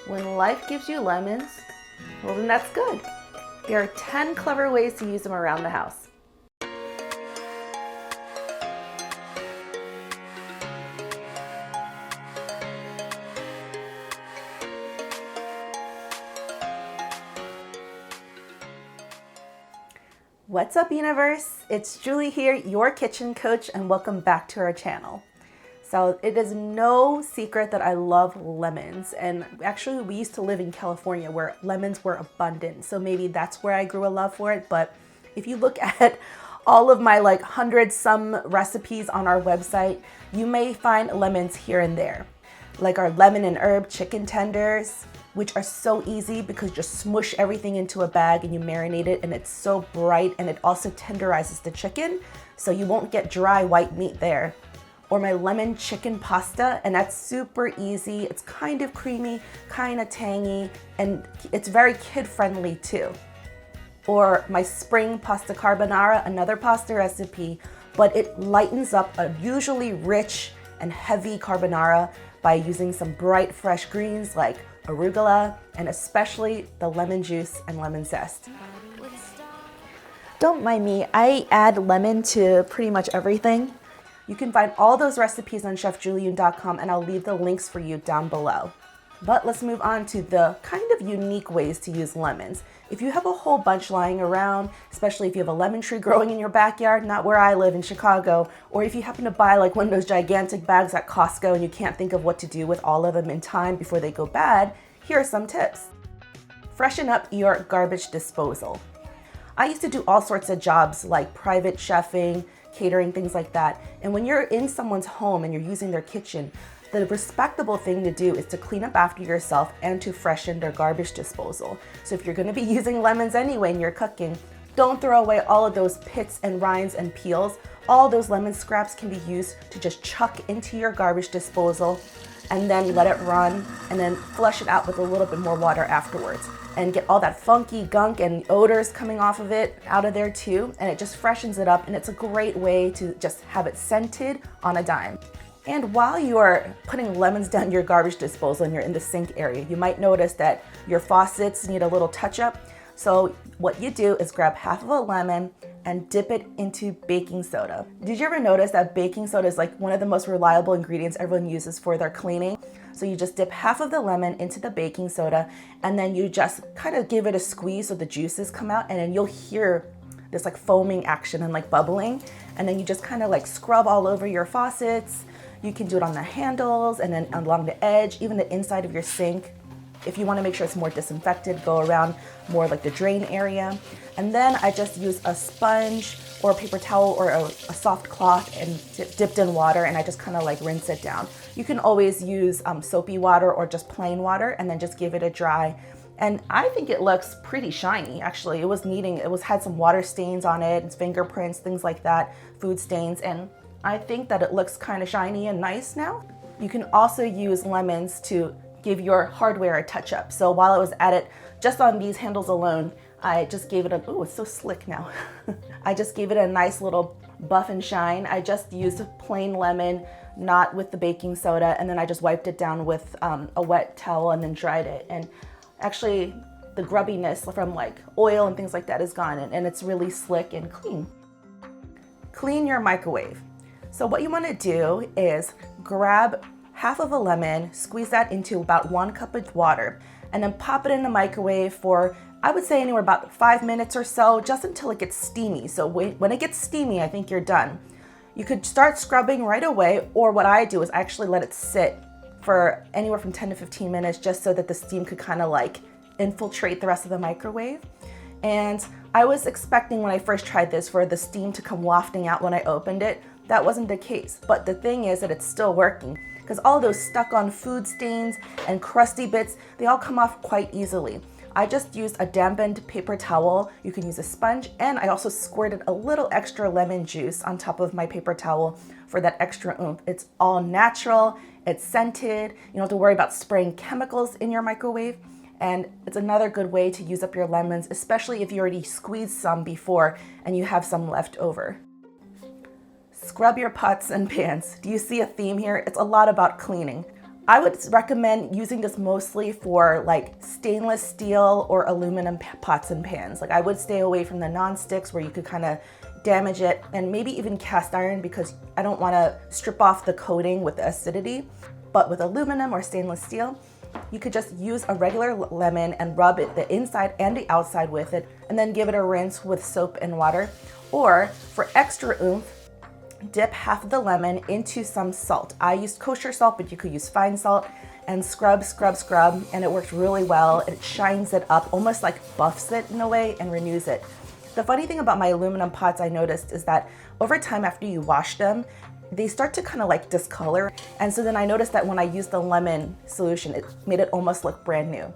When life gives you lemons, well then that's good. There are 10 clever ways to use them around the house. What's up, universe? It's Julie here, your kitchen coach, and welcome back to our channel. So it is no secret that I love lemons, and actually we used to live in California where lemons were abundant, so maybe that's where I grew a love for it. But if you look at all of my 100-some recipes on our website, you may find lemons here and there, like our lemon and herb chicken tenders, which are so easy because you just smush everything into a bag and you marinate it, and it's so bright, and it also tenderizes the chicken so you won't get dry white meat there. Or my lemon chicken pasta, and that's super easy. It's kind of creamy, kind of tangy, and it's very kid-friendly too. Or my spring pasta carbonara, another pasta recipe, but it lightens up a usually rich and heavy carbonara by using some bright fresh greens like arugula, and especially the lemon juice and lemon zest. Don't mind me, I add lemon to pretty much everything. You can find all those recipes on chefjulieyoon.com, and I'll leave the links for you down below. But let's move on to the kind of unique ways to use lemons. If you have a whole bunch lying around, especially if you have a lemon tree growing in your backyard, not where I live in Chicago, or if you happen to buy one of those gigantic bags at Costco and you can't think of what to do with all of them in time before they go bad, here are some tips. Freshen up your garbage disposal. I used to do all sorts of jobs like private chefing, catering, things like that. And when you're in someone's home and you're using their kitchen, the respectable thing to do is to clean up after yourself and to freshen their garbage disposal. So if you're gonna be using lemons anyway and you're cooking, don't throw away all of those pits and rinds and peels. All those lemon scraps can be used to just chuck into your garbage disposal and then let it run and then flush it out with a little bit more water afterwards, and get all that funky gunk and odors coming off of it out of there too, and it just freshens it up, and it's a great way to just have it scented on a dime. And while you are putting lemons down your garbage disposal and you're in the sink area, you might notice that your faucets need a little touch up. So what you do is grab half of a lemon and dip it into baking soda. Did you ever notice that baking soda is one of the most reliable ingredients everyone uses for their cleaning? So you just dip half of the lemon into the baking soda, and then you just kind of give it a squeeze so the juices come out, and then you'll hear this foaming action and bubbling, and then you just kind of scrub all over your faucets. You can do it on the handles and then along the edge, even the inside of your sink. If you want to make sure it's more disinfected, go around more the drain area. And then I just use a sponge or a paper towel or a soft cloth and dipped in water, and I just kind of rinse it down. You can always use soapy water or just plain water, and then just give it a dry. And I think it looks pretty shiny, actually. It had some water stains on it, its fingerprints, things like that, food stains, and I think that it looks kind of shiny and nice now. You can also use lemons to give your hardware a touch up. So while I was at it, just on these handles alone, I just gave it oh, it's so slick now. I just gave it a nice little buff and shine. I just used a plain lemon, not with the baking soda, and then I just wiped it down with a wet towel and then dried it. And actually, the grubbiness from oil and things like that is gone, and it's really slick and clean. Clean your microwave. So what you want to do is grab half of a lemon, squeeze that into about 1 cup of water, and then pop it in the microwave for, I would say, anywhere about 5 minutes or so, just until it gets steamy. So when it gets steamy, I think you're done. You could start scrubbing right away, or what I do is I actually let it sit for anywhere from 10 to 15 minutes, just so that the steam could kind of infiltrate the rest of the microwave. And I was expecting when I first tried this for the steam to come wafting out when I opened it. That wasn't the case, but the thing is that it's still working, because all those stuck on food stains and crusty bits, they all come off quite easily. I just used a dampened paper towel. You can use a sponge, and I also squirted a little extra lemon juice on top of my paper towel for that extra oomph. It's all natural, it's scented, you don't have to worry about spraying chemicals in your microwave, and it's another good way to use up your lemons, especially if you already squeezed some before and you have some left over. Scrub your pots and pans. Do you see a theme here? It's a lot about cleaning. I would recommend using this mostly for like stainless steel or aluminum pots and pans. Like I would stay away from the non-sticks where you could kind of damage it, and maybe even cast iron because I don't want to strip off the coating with the acidity. But with aluminum or stainless steel, you could just use a regular lemon and rub it the inside and the outside with it, and then give it a rinse with soap and water. Or for extra oomph, dip half of the lemon into some salt. I used kosher salt, but you could use fine salt, and scrub, scrub, scrub, and it worked really well. It shines it up, almost like buffs it in a way and renews it. The funny thing about my aluminum pots I noticed is that over time after you wash them, they start to kind of like discolor. And so then I noticed that when I used the lemon solution, it made it almost look brand new.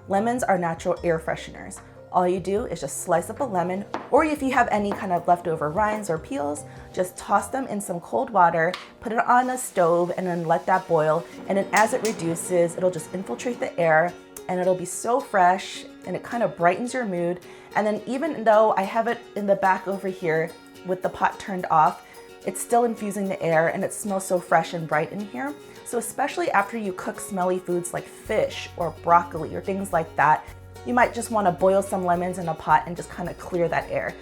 Lemons are natural air fresheners. All you do is just slice up a lemon, or if you have any kind of leftover rinds or peels, just toss them in some cold water, put it on a stove, and then let that boil. And then as it reduces, it'll just infiltrate the air, and it'll be so fresh, and it kind of brightens your mood. And then even though I have it in the back over here with the pot turned off, it's still infusing the air, and it smells so fresh and bright in here. So especially after you cook smelly foods like fish or broccoli or things like that, you might just want to boil some lemons in a pot and just kind of clear that air.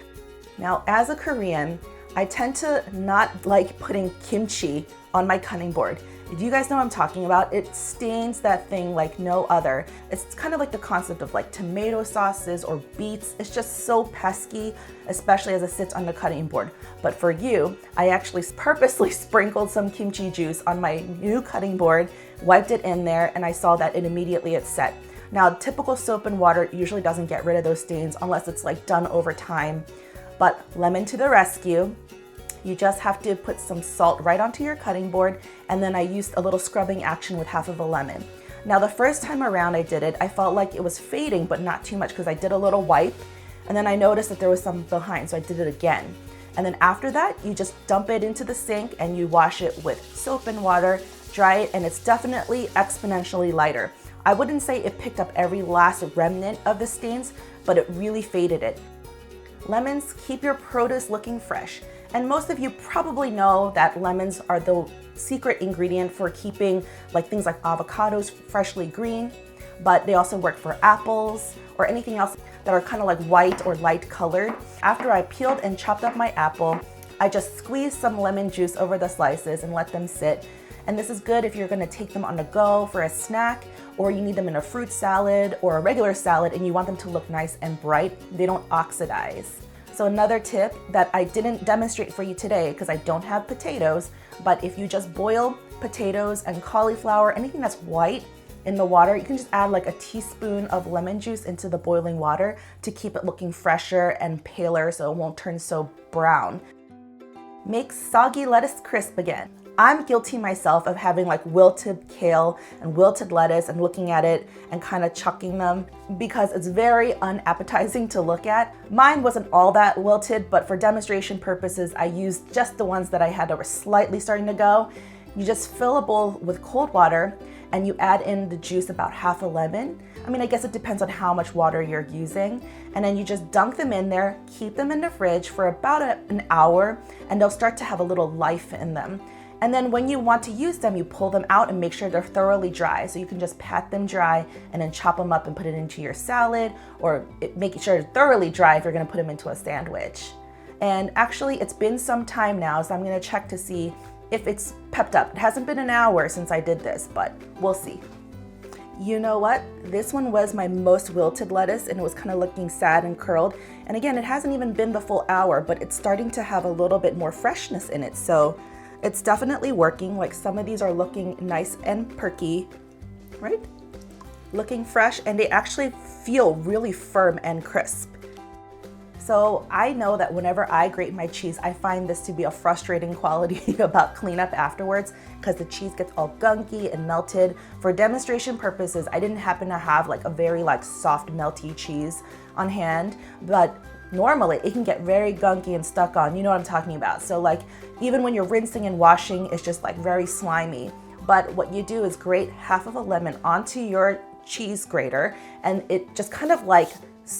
Now, as a Korean, I tend to not like putting kimchi on my cutting board. Do you guys know what I'm talking about? It stains that thing like no other. It's kind of like the concept of like tomato sauces or beets. It's just so pesky, especially as it sits on the cutting board. But for you, I actually purposely sprinkled some kimchi juice on my new cutting board, wiped it in there, and I saw that it's set. Now, typical soap and water usually doesn't get rid of those stains unless it's like done over time. But lemon to the rescue. You just have to put some salt right onto your cutting board, and then I used a little scrubbing action with half of a lemon. Now, the first time around I did it, I felt like it was fading, but not too much because I did a little wipe, and then I noticed that there was some behind, so I did it again. And then after that, you just dump it into the sink and you wash it with soap and water, dry it, and it's definitely exponentially lighter. I wouldn't say it picked up every last remnant of the stains, but it really faded it. Lemons keep your produce looking fresh. And most of you probably know that lemons are the secret ingredient for keeping like things like avocados freshly green, but they also work for apples or anything else that are kind of like white or light colored. After I peeled and chopped up my apple, I just squeezed some lemon juice over the slices and let them sit. And this is good if you're gonna take them on the go for a snack, or you need them in a fruit salad or a regular salad and you want them to look nice and bright. They don't oxidize. So another tip that I didn't demonstrate for you today because I don't have potatoes, but if you just boil potatoes and cauliflower, anything that's white in the water, you can just add like a teaspoon of lemon juice into the boiling water to keep it looking fresher and paler so it won't turn so brown. Make soggy lettuce crisp again. I'm guilty myself of having like wilted kale and wilted lettuce and looking at it and kind of chucking them because it's very unappetizing to look at. Mine wasn't all that wilted, but for demonstration purposes, I used just the ones that I had that were slightly starting to go. You just fill a bowl with cold water and you add in the juice, about half a lemon. I mean, I guess it depends on how much water you're using. And then you just dunk them in there, keep them in the fridge for about an hour, and they'll start to have a little life in them. And then when you want to use them, you pull them out and make sure they're thoroughly dry. So you can just pat them dry and then chop them up and put it into your salad, or make sure they're thoroughly dry if you're gonna put them into a sandwich. And actually, it's been some time now, so I'm gonna check to see if it's pepped up. It hasn't been an hour since I did this, but we'll see. You know what? This one was my most wilted lettuce and it was kind of looking sad and curled. And again, it hasn't even been the full hour, but it's starting to have a little bit more freshness in it. So it's definitely working. Like some of these are looking nice and perky, right? Looking fresh, and they actually feel really firm and crisp. So I know that whenever I grate my cheese, I find this to be a frustrating quality about cleanup afterwards because the cheese gets all gunky and melted. For demonstration purposes, I didn't happen to have like a very like soft melty cheese on hand, but normally it can get very gunky and stuck on, you know what I'm talking about. So like even when you're rinsing and washing, it's just like very slimy. But what you do is grate half of a lemon onto your cheese grater, and it just kind of like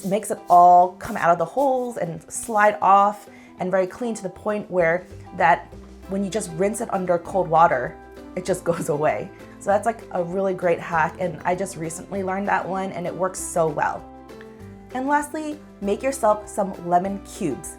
makes it all come out of the holes and slide off and very clean to the point where that when you just rinse it under cold water, it just goes away. So that's like a really great hack, and I just recently learned that one and it works so well. And lastly, make yourself some lemon cubes.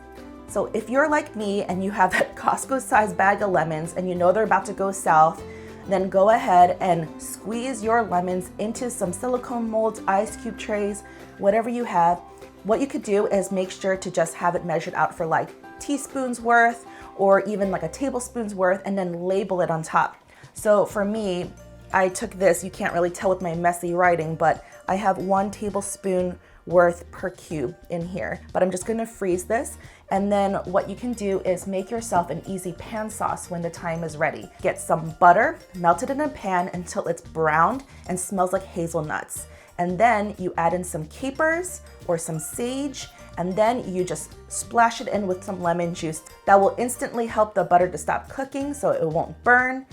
So if you're like me and you have that Costco-sized bag of lemons and you know they're about to go south, then go ahead and squeeze your lemons into some silicone molds, ice cube trays, whatever you have. What you could do is make sure to just have it measured out for like teaspoons worth or even like a tablespoon's worth, and then label it on top. So for me, I took this, you can't really tell with my messy writing, but I have 1 tablespoon worth per cube in here. But I'm just gonna freeze this, and then what you can do is make yourself an easy pan sauce when the time is ready. Get some butter, melt it in a pan until it's browned and smells like hazelnuts. And then you add in some capers or some sage, and then you just splash it in with some lemon juice. That will instantly help the butter to stop cooking so it won't burn,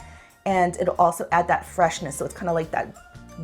and it'll also add that freshness, so it's kind of like that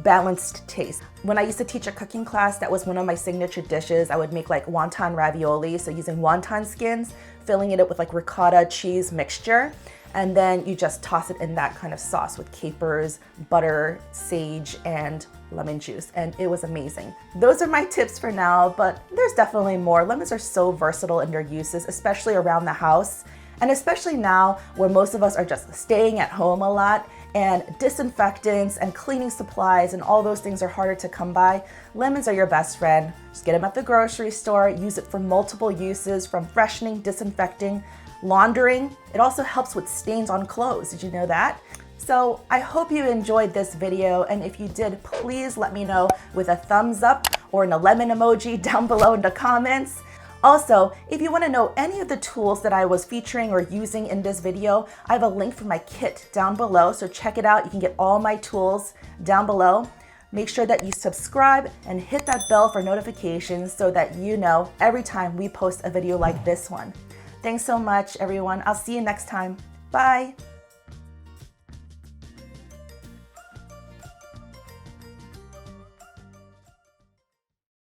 balanced taste. When I used to teach a cooking class, that was one of my signature dishes. I would make like wonton ravioli, so using wonton skins, filling it up with like ricotta cheese mixture, and then you just toss it in that kind of sauce with capers, butter, sage, and lemon juice, and it was amazing. Those are my tips for now, but there's definitely more. Lemons are so versatile in their uses, especially around the house, and especially now where most of us are just staying at home a lot, and disinfectants and cleaning supplies and all those things are harder to come by. Lemons are your best friend. Just get them at the grocery store, use it for multiple uses, from freshening, disinfecting, laundering. It also helps with stains on clothes. Did you know that? So I hope you enjoyed this video, and if you did, please let me know with a thumbs up or in a lemon emoji down below in the comments. Also, if you want to know any of the tools that I was featuring or using in this video, I have a link for my kit down below, so check it out. You can get all my tools down below. Make sure that you subscribe and hit that bell for notifications so that you know every time we post a video like this one. Thanks so much, everyone. I'll see you next time. Bye.